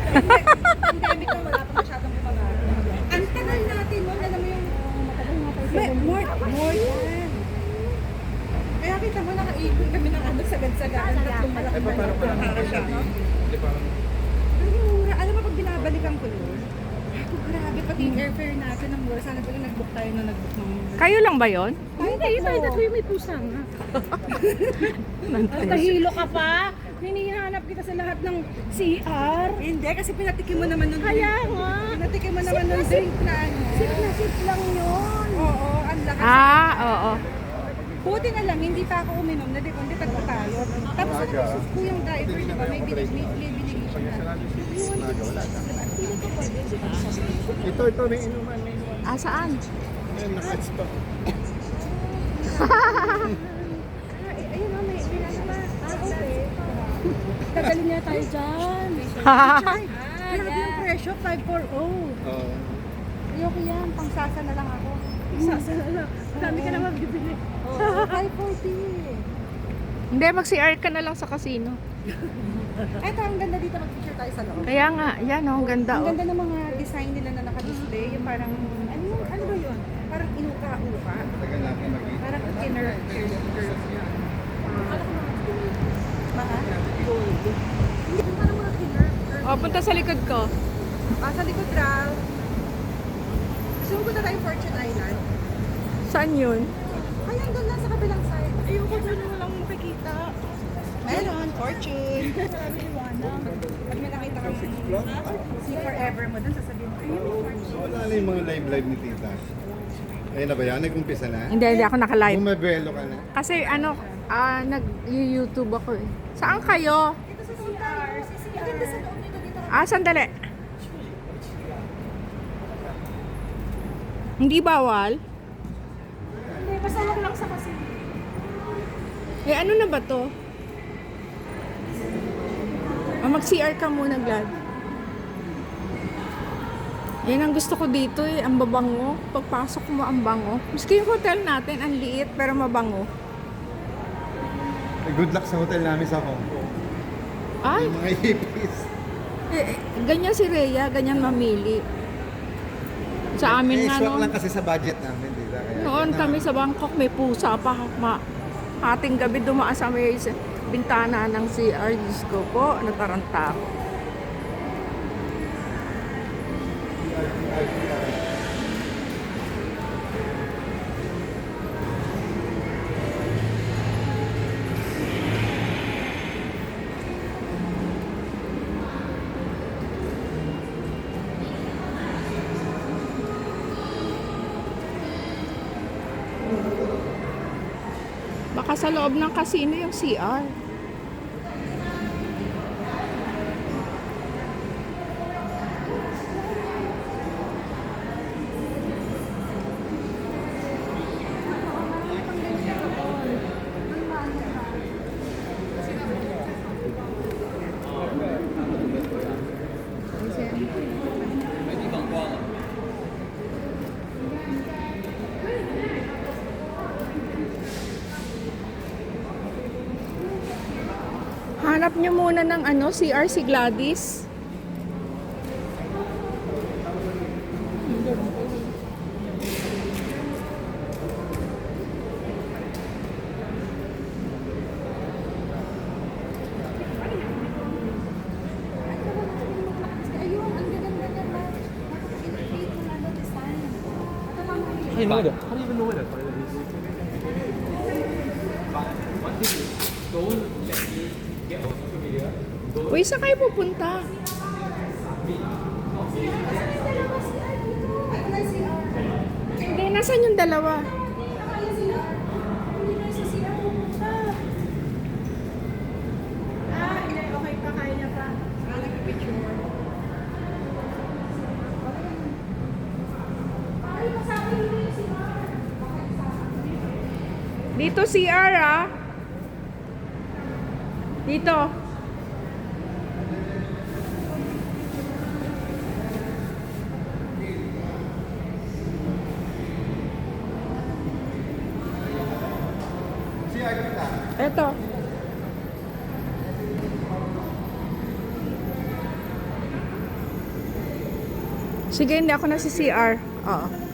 Pandemic na wala pa masyadong gumagana. Ang tagal natin nun, alam mo yung more than. Kaya kita mo, nakaipon kami ng ano, sagad-sagaan, tatlong malaking Paano manok na nakakasya. Hindi parang... Ang mura. Alam mo, pag binabalikan ko yun, grabe, pati yung airfare natin ang mura. Sana pala nag-book tayo na nag-book ng... Kayo lang ba yon? Hindi, tayo tatlo yung may pusa nga. Tahilo ka pa. Hinihanap kita sa lahat ng CR. Hindi, kasi pinatikim mo naman nung Kaya drink. nga. Pinatikim mo naman nung drink na ano. Sip na sip lang yun. Oo, ang lakas. Oo. Buti na lang, hindi pa ako uminom na di kundi tatlo tayo. Tapos ano ko yung driver, di ba? May binigay siya na. Ito, may inuman. Saan? Ayun, naka-stop. Ayun o, may nasa. Okay. Tagalin niya tayo dyan. Grabe yung presyo, 540. Oo. Ayoko yan, pangsasa na lang ako. Sasa na lang. Dami ka na mabibili. Oo, 540. Hindi, mag-CR ka na lang sa casino. Ito, ang ganda dito mag-picture tayo sa loob. Kaya nga, yan ang ganda Ang oh. ganda ng mga design nila na naka-display. Yung parang, ano ba yun? Parang inuka-uka. Tagal natin mag-i- Parang inner curve. Mahal? Gold. Hindi, parang mga inner curve. Oh, punta sa likod ko. Sa likod raw. Zoom ko na tayo Fortune Island. Saan yun? Ay, ang ganda sa kabilang side. Ayoko doon walang makikita. Meron, Fortune. Grabe iwanang. Pag may nakita kang see forever mo doon, sasabihin mo, ayun, Fortune. Wala na yung mga live ni Tita. Ayun na ba yan? Nag-umpisa na? Hindi ako naka-live. Bumabelo ka na? Kasi nag-YouTube ako eh. Saan kayo? Ito sa CR. Maganda sa loob nito dito. Sandali. Hindi bawal? Hindi, basta wag lang sa kasi. Eh, ano na ba to? Mag-CR ka muna, Glad. Yan ang gusto ko dito eh, ang babango. Pagpasok mo, ang bango. Maski yung hotel natin, ang liit pero mabango. Good luck sa hotel namin sa Hong Kong. Ay, Yung mga hippies. ganyan si Rhea, ganyan mamili. Sa amin nga swak noon. lang kasi sa budget namin, Tita. Kaya Noon ganun. kami sa Bangkok, may pusa pa. Hating gabi dumaan sa may bintana ng CR. Diyos ko po, nataranta ako. Baka sa loob ng casino yung CR. Hanap nyo muna ng CR si Gladys. Ayun, ang ganda-ganda. Nakaka-innovate yung ano, design. Ito lang. How do you know that? How do you even know that? Uy, saan kayo pupunta? Hindi, nasan yung dalawa? Hindi, okay pa, kaya niya pa. Dito CR ah. Dito. Si Agita. Eto. Sige, hindi ako na si CR. Oo.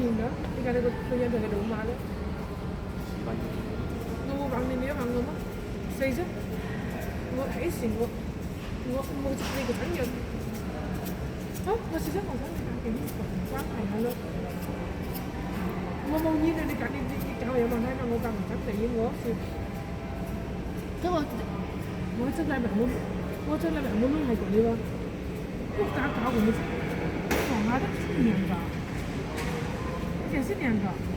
nhìn nữa thì cái này tôi nhận được cái đủ mà đấy nó bằng này nếu bằng nó mất xây dựng nó thấy gì nó mua chút đi của thằng nhật nó xây dựng một cái cái quá phải luôn nó bao nhiêu này đi cả đi cao vậy mà thấy nó cần chắc tự nhiên nó 뭐真係明冇，我真係明冇窿係嗰啲喎，我搞咁嘅，床下得先涼㗎，其實先涼㗎。